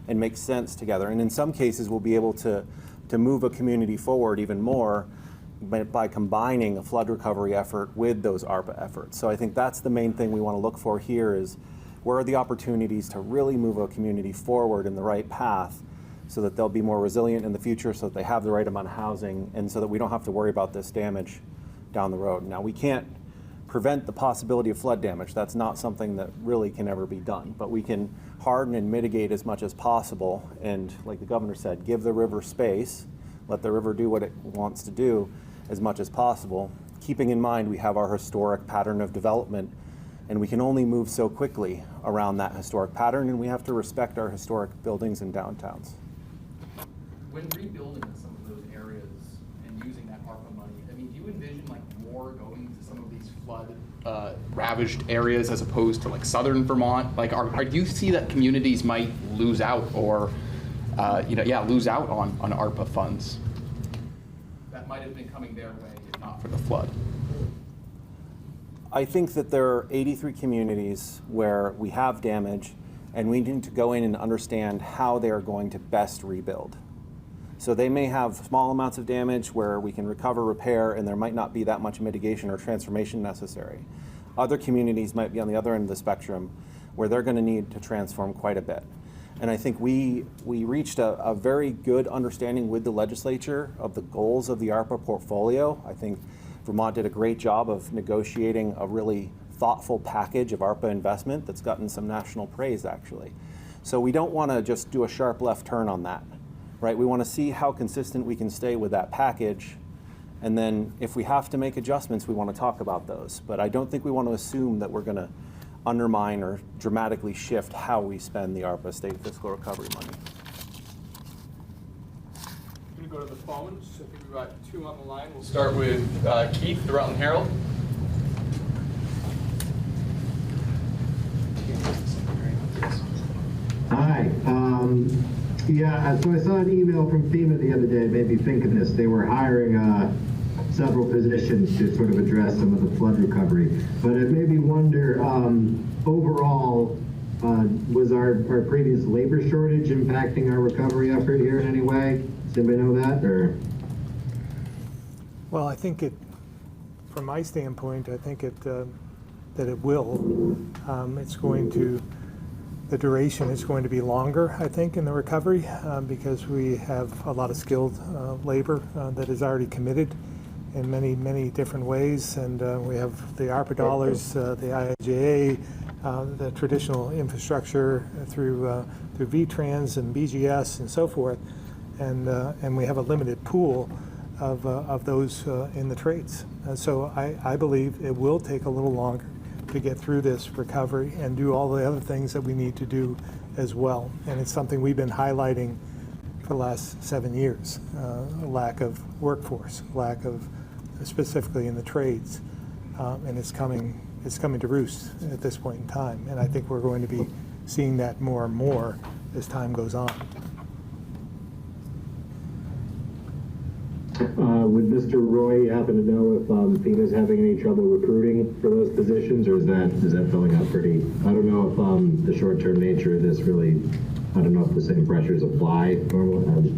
and make sense together. And in some cases, we'll be able to move a community forward even more by combining a flood recovery effort with those ARPA efforts. So I think that's the main thing we want to look for here is where are the opportunities to really move a community forward in the right path so that they'll be more resilient in the future, so that they have the right amount of housing, and so that we don't have to worry about this damage down the road. Now, we can't prevent the possibility of flood damage. That's not something that really can ever be done. But we can harden and mitigate as much as possible. And like the governor said, give the river space, let the river do what it wants to do as much as possible, keeping in mind we have our historic pattern of development, and we can only move so quickly around that historic pattern, and we have to respect our historic buildings and downtowns. When rebuilding some of those areas and using that ARPA money, I mean, do you envision like more going to some of these flood ravaged areas as opposed to like southern Vermont? Like, do you see that communities might lose out or, lose out on ARPA funds that might have been coming their way if not for the flood? I think that there are 83 communities where we have damage, and we need to go in and understand how they are going to best rebuild. So they may have small amounts of damage where we can recover, repair, and there might not be that much mitigation or transformation necessary. Other communities might be on the other end of the spectrum where they're going to need to transform quite a bit. And I think we reached a very good understanding with the legislature of the goals of the ARPA portfolio. I think Vermont did a great job of negotiating a really thoughtful package of ARPA investment that's gotten some national praise, actually. So we don't want to just do a sharp left turn on that, right? We want to see how consistent we can stay with that package, and then if we have to make adjustments, we want to talk about those. But I don't think we want to assume that we're going to undermine or dramatically shift how we spend the ARPA state fiscal recovery money. I'm going to go to the phones. I think we've got two on the line. We'll start with Keith, the Rutland Herald. Hi. So I saw an email from FEMA the other day. It made me think of this. They were hiring several positions to sort of address some of the flood recovery. But it made me wonder, overall, was our previous labor shortage impacting our recovery effort here in any way? Does anybody know that? Or? Well, I think from my standpoint, I think that it will. It's going to. The duration is going to be longer, I think, in the recovery because we have a lot of skilled labor that is already committed in many, many different ways. And we have the ARPA dollars, the IIJA, the traditional infrastructure through VTrans and BGS and so forth. And we have a limited pool of those in the trades. So I believe it will take a little longer to get through this recovery and do all the other things that we need to do as well. And it's something we've been highlighting for the last 7 years, lack of workforce, lack of, specifically in the trades. And it's coming to roost at this point in time. And I think we're going to be seeing that more and more as time goes on. Would Mr. Roy happen to know if FEMA's having any trouble recruiting for those positions, or is that filling up pretty? I don't know if the short-term nature of this really, I don't know if the same pressures apply normally.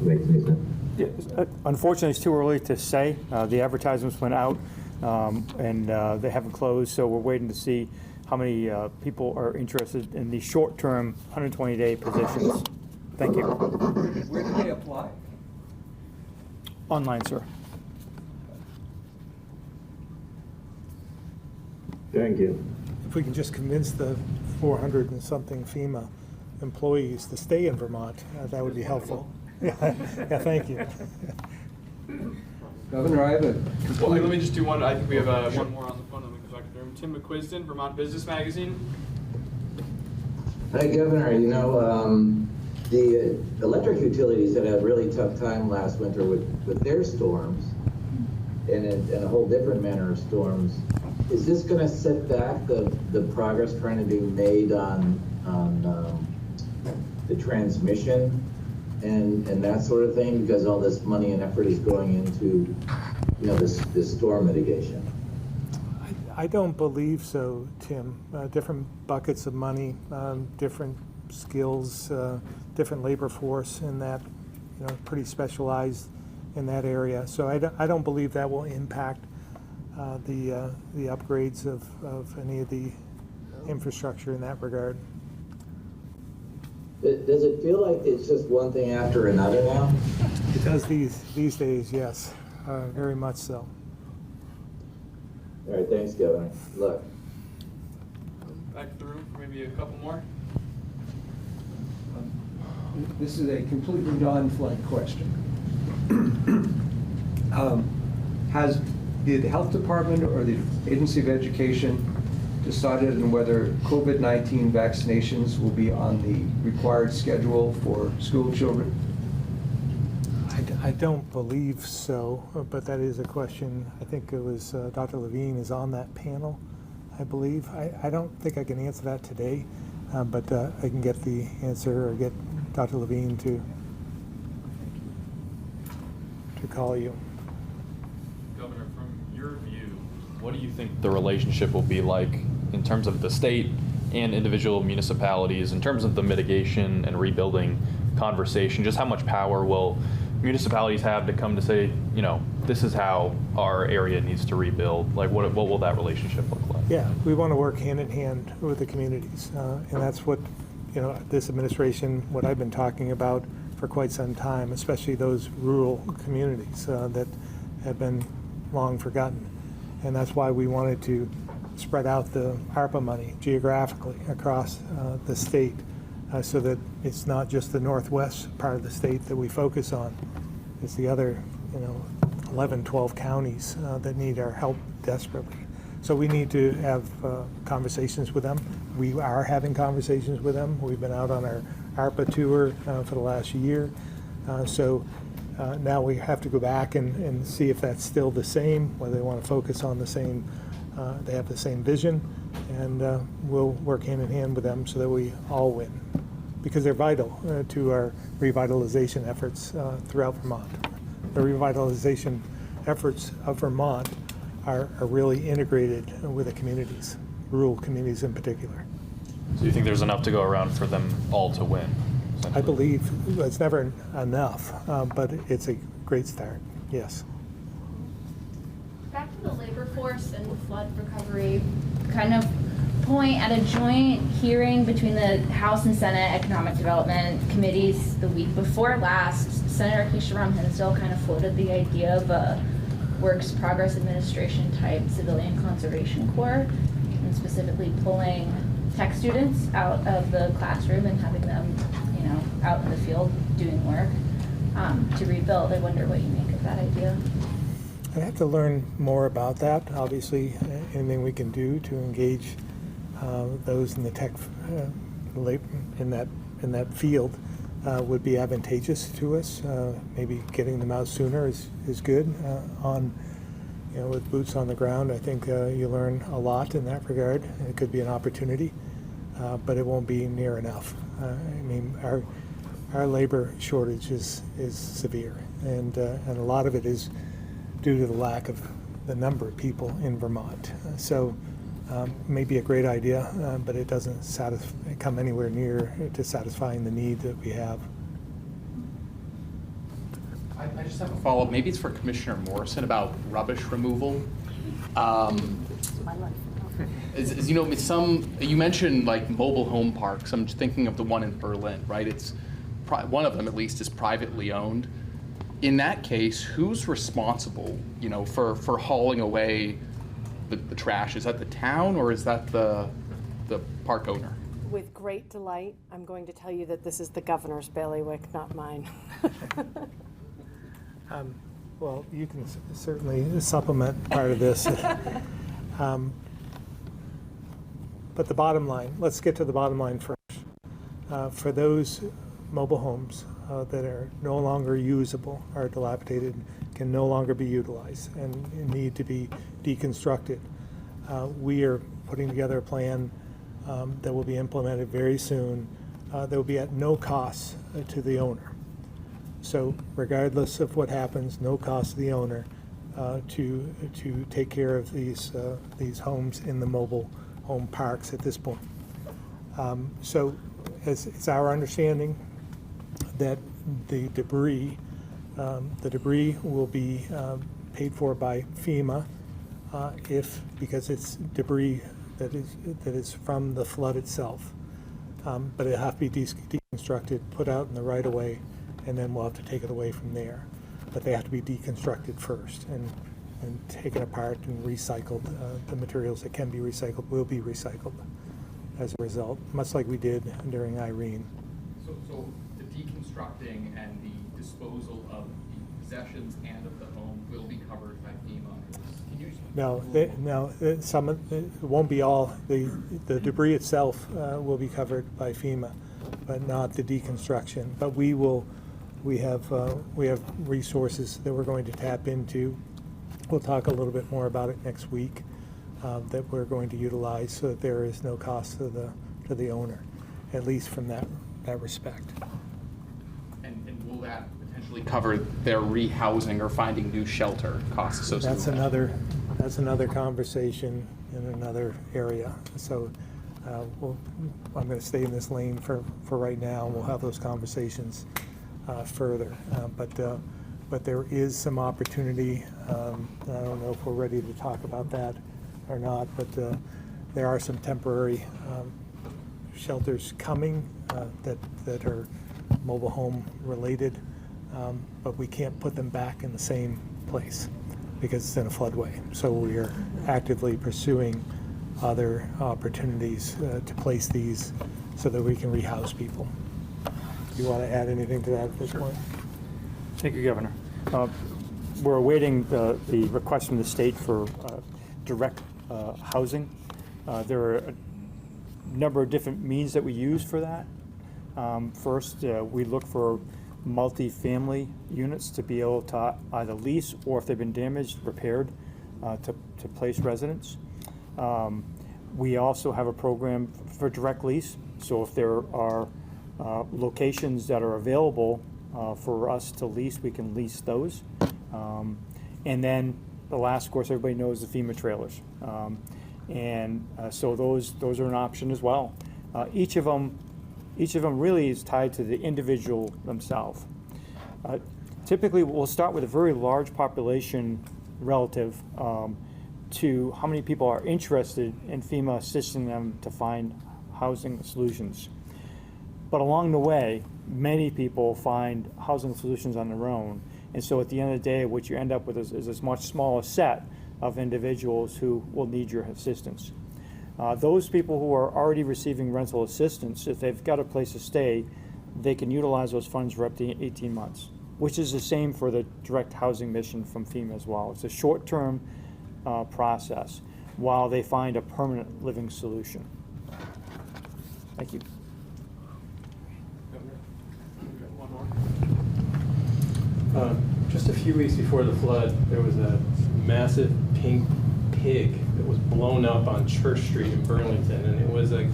Makes any sense. Yeah, unfortunately, it's too early to say. The advertisements went out, and they haven't closed, so we're waiting to see how many people are interested in the short-term 120-day positions. Thank you. Where do they apply? Online, sir. Thank you. If we can just convince the 400 and something FEMA employees to stay in Vermont, that would be helpful. Yeah, thank you. Governor, I have a Well, let me just do one. I think we have one more on the phone. Let me go back to the room. Tim McQuiston, Vermont Business Magazine. Hi, Governor. You know, the electric utilities had a really tough time last winter with their storms, and a whole different manner of storms. Is this going to set back the progress trying to be made on the transmission and that sort of thing, because all this money and effort is going into, you know, this storm mitigation? I don't believe so, Tim. Different buckets of money, different skills, different labor force in that, you know, pretty specialized in that area. So I don't believe that will impact the upgrades of any of the infrastructure in that regard. Does it feel like it's just one thing after another now? It does these days, yes, very much so. All right, thanks, Governor. Good luck. Back to the room for maybe a couple more. This is a completely non-flood question. Has the health department or the Agency of Education decided on whether COVID-19 vaccinations will be on the required schedule for school children? I don't believe so, but that is a question. I think it was Dr. Levine is on that panel, I believe. I don't think I can answer that today, but I can get the answer or get Dr. Levine to call you. Governor, from your view, what do you think the relationship will be like in terms of the state and individual municipalities, in terms of the mitigation and rebuilding conversation? Just how much power will municipalities have to come to say, you know, this is how our area needs to rebuild? Like, what will that relationship look like? Yeah, we want to work hand in hand with the communities, and that's what, you know, this administration, what I've been talking about for quite some time, especially those rural communities that have been long forgotten. And that's why we wanted to spread out the ARPA money geographically across the state so that it's not just the northwest part of the state that we focus on. It's the other, you know, 11, 12 counties that need our help desperately. So we need to have conversations with them. We are having conversations with them. We've been out on our ARPA tour for the last year. So now we have to go back and see if that's still the same, whether they want to focus on the same, they have the same vision, and we'll work hand in hand with them so that we all win, because they're vital to our revitalization efforts throughout Vermont. The revitalization efforts of Vermont are really integrated with the communities, rural communities in particular. So you think there's enough to go around for them all to win? I believe it's never enough, but it's a great start, yes. Back to the labor force and the flood recovery kind of point, at a joint hearing between the House and Senate Economic Development Committees the week before last, Senator Keisha Hinsdale kind of floated the idea of a Works Progress Administration type civilian conservation corps, and specifically pulling tech students out of the classroom and having them, you know, out in the field doing work to rebuild. I wonder what you make of that idea. I have to learn more about that. Obviously, anything we can do to engage those in the tech in that field would be advantageous to us. Maybe getting them out sooner is good. With boots on the ground, I think you learn a lot in that regard. It could be an opportunity, but it won't be near enough. I mean, our labor shortage is severe, and a lot of it is due to the lack of the number of people in Vermont. So maybe a great idea, but it doesn't come anywhere near to satisfying the need that we have. I just have a follow-up. Maybe it's for Commissioner Morrison about rubbish removal. As you know, you mentioned like mobile home parks. I'm just thinking of the one in Berlin, right? It's one of them, at least, is privately owned. In that case, who's responsible, you know, for hauling away the trash? Is that the town, or is that the park owner? With great delight, I'm going to tell you that this is the governor's bailiwick, not mine. Well, you can certainly supplement part of this. But the bottom line, let's get to the bottom line first. For those mobile homes that are no longer usable, are dilapidated, can no longer be utilized, and need to be deconstructed, we are putting together a plan that will be implemented very soon that will be at no cost to the owner. So regardless of what happens, no cost to the owner to take care of these homes in the mobile home parks at this point. So it's our understanding that the debris will be paid for by FEMA because it's debris that is from the flood itself. But it'll have to be deconstructed, put out in the right of way, and then we'll have to take it away from there. But they have to be deconstructed first and taken apart and recycled. The materials that can be recycled will be recycled as a result, much like we did during Irene. So the deconstructing and the disposal of the possessions and of the home will be covered by FEMA? Can you No, some of it won't be all. The debris itself will be covered by FEMA, but not the deconstruction. But we have resources that we're going to tap into. We'll talk a little bit more about it next week that we're going to utilize so that there is no cost to the owner, at least from that respect. And will that potentially cover their rehousing or finding new shelter costs associated with that? That's another conversation in another area. So I'm going to stay in this lane for right now. We'll have those conversations further. But there is some opportunity. I don't know if we're ready to talk about that or not, but there are some temporary shelters coming that are mobile home related, but we can't put them back in the same place because it's in a floodway. So we are actively pursuing other opportunities to place these so that we can rehouse people. Do you want to add anything to that at this point? Thank you, Governor. We're awaiting the request from the state for direct housing. There are a number of different means that we use for that. First, we look for multi-family units to be able to either lease or, if they've been damaged, repaired, to place residents. We also have a program for direct lease. So if there are locations that are available for us to lease, we can lease those. And then the last, of course, everybody knows the FEMA trailers. So those are an option as well. Each of them really is tied to the individual themselves. Typically, we'll start with a very large population relative to how many people are interested in FEMA assisting them to find housing solutions. But along the way, many people find housing solutions on their own. And so at the end of the day, what you end up with is a much smaller set of individuals who will need your assistance. Those people who are already receiving rental assistance, if they've got a place to stay, they can utilize those funds for up to 18 months, which is the same for the direct housing mission from FEMA as well. It's a short-term process while they find a permanent living solution. Thank you. Just a few weeks before the flood, there was a massive pink pig that was blown up on Church Street in Burlington, and it was a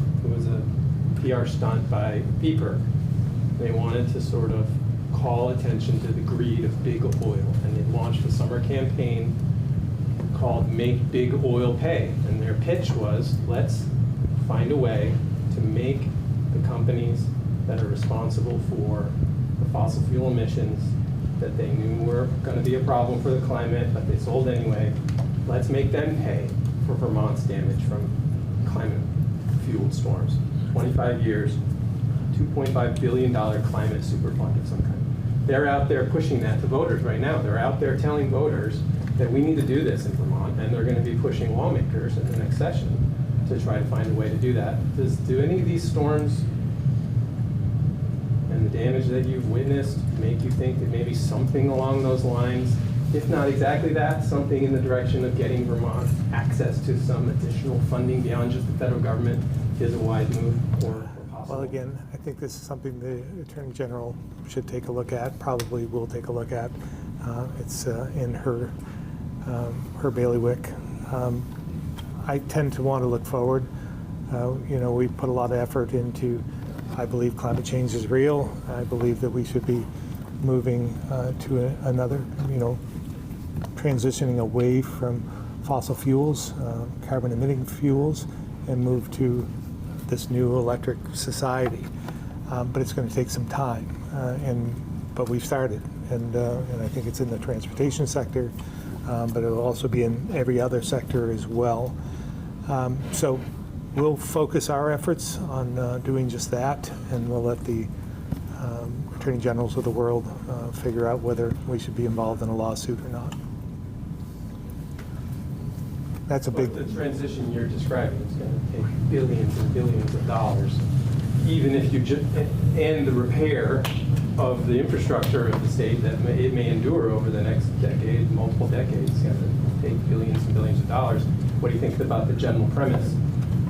PR stunt by Beeper. They wanted to sort of call attention to the greed of big oil, and they launched a summer campaign called Make Big Oil Pay, and their pitch was, let's find a way to make the companies that are responsible for the fossil fuel emissions that they knew were going to be a problem for the climate, but they sold anyway. Let's make them pay for Vermont's damage from climate-fueled storms. 25 years, $2.5 billion climate super fund of some kind. They're out there pushing that to voters right now. They're out there telling voters that we need to do this in Vermont, and they're going to be pushing lawmakers in the next session to try to find a way to do that. Do any of these storms and the damage that you've witnessed make you think that maybe something along those lines, if not exactly that, something in the direction of getting Vermont access to some additional funding beyond just the federal government is a wise move or possible? Well, again, I think this is something the Attorney General should take a look at, probably will take a look at. It's in her bailiwick. I tend to want to look forward. We put a lot of effort into, I believe climate change is real. I believe that we should be moving to another, transitioning away from fossil fuels, carbon emitting fuels, and move to this new electric society. But it's going to take some time, but we've started, and I think it's in the transportation sector, but it'll also be in every other sector as well. So we'll focus our efforts on doing just that, and we'll let the attorney generals of the world figure out whether we should be involved in a lawsuit or not. That's a big... But the transition you're describing is going to take billions and billions of dollars, even if you and the repair of the infrastructure of the state that it may endure over the next decade, multiple decades, is going to take billions and billions of dollars. What do you think about the general premise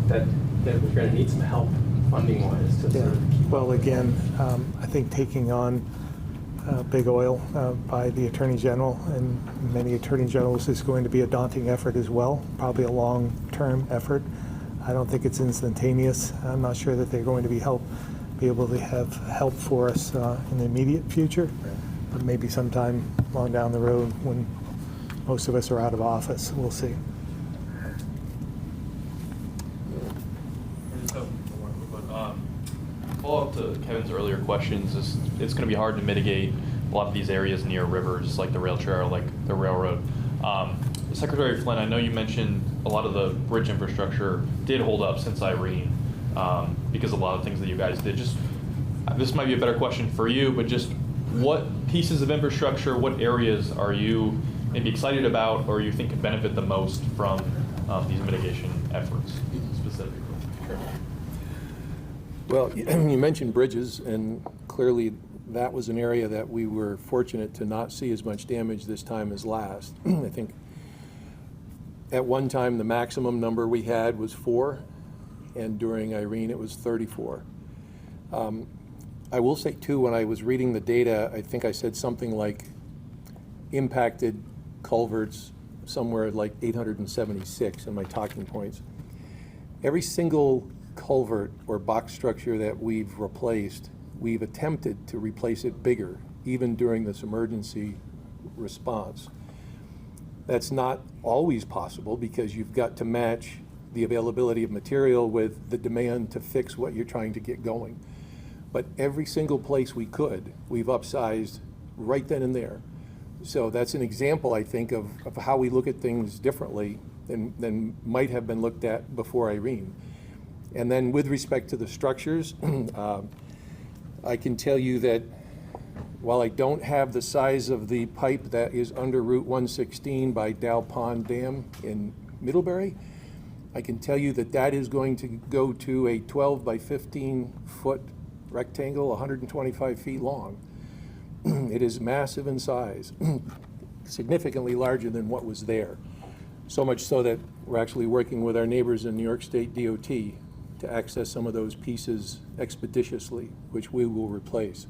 that we're going to need some help funding-wise to sort of keep Well, again, I think taking on big oil by the Attorney General and many Attorney Generals is going to be a daunting effort as well, probably a long-term effort. I don't think it's instantaneous. I'm not sure that they're going to be able to have help for us in the immediate future, but maybe sometime long down the road when most of us are out of office, we'll see. Follow up to Kevin's earlier questions, it's going to be hard to mitigate a lot of these areas near rivers, like the rail trail, like the railroad. Secretary Flynn, I know you mentioned a lot of the bridge infrastructure did hold up since Irene because of a lot of things that you guys did. This might be a better question for you, but just what pieces of infrastructure, what areas are you maybe excited about or you think could benefit the most from these mitigation efforts specifically? Well, you mentioned bridges, and clearly that was an area that we were fortunate to not see as much damage this time as last. I think at one time the maximum number we had was 4, and during Irene it was 34. I will say too, when I was reading the data, I think I said something like impacted culverts somewhere like 876 in my talking points. Every single culvert or box structure that we've replaced, we've attempted to replace it bigger, even during this emergency response. That's not always possible because you've got to match the availability of material with the demand to fix what you're trying to get going. But every single place we could, we've upsized right then and there. So that's an example, I think, of how we look at things differently than might have been looked at before Irene. And then with respect to the structures, I can tell you that while I don't have the size of the pipe that is under Route 116 by Dow Pond Dam in Middlebury, I can tell you that that is going to go to a 12 by 15 foot rectangle, 125 feet long. It is massive in size, significantly larger than what was there. So much so that we're actually working with our neighbors in New York State DOT to access some of those pieces expeditiously, which we will replace.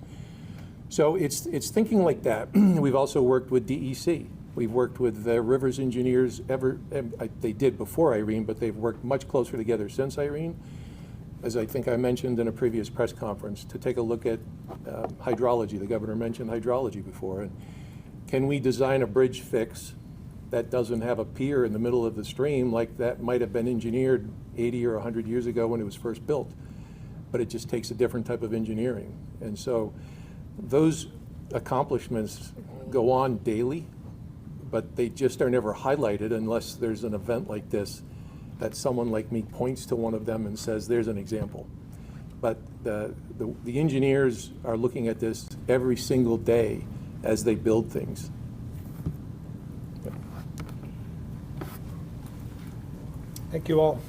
So it's thinking like that. We've also worked with DEC. We've worked with the Rivers engineers they did before Irene, but they've worked much closer together since Irene, as I think I mentioned in a previous press conference, to take a look at hydrology. The governor mentioned hydrology before. And can we design a bridge fix that doesn't have a pier in the middle of the stream like that might have been engineered 80 or 100 years ago when it was first built? But it just takes a different type of engineering. And so those accomplishments go on daily, but they just are never highlighted unless there's an event like this that someone like me points to one of them and says, there's an example. But the engineers are looking at this every single day as they build things. Thank you all.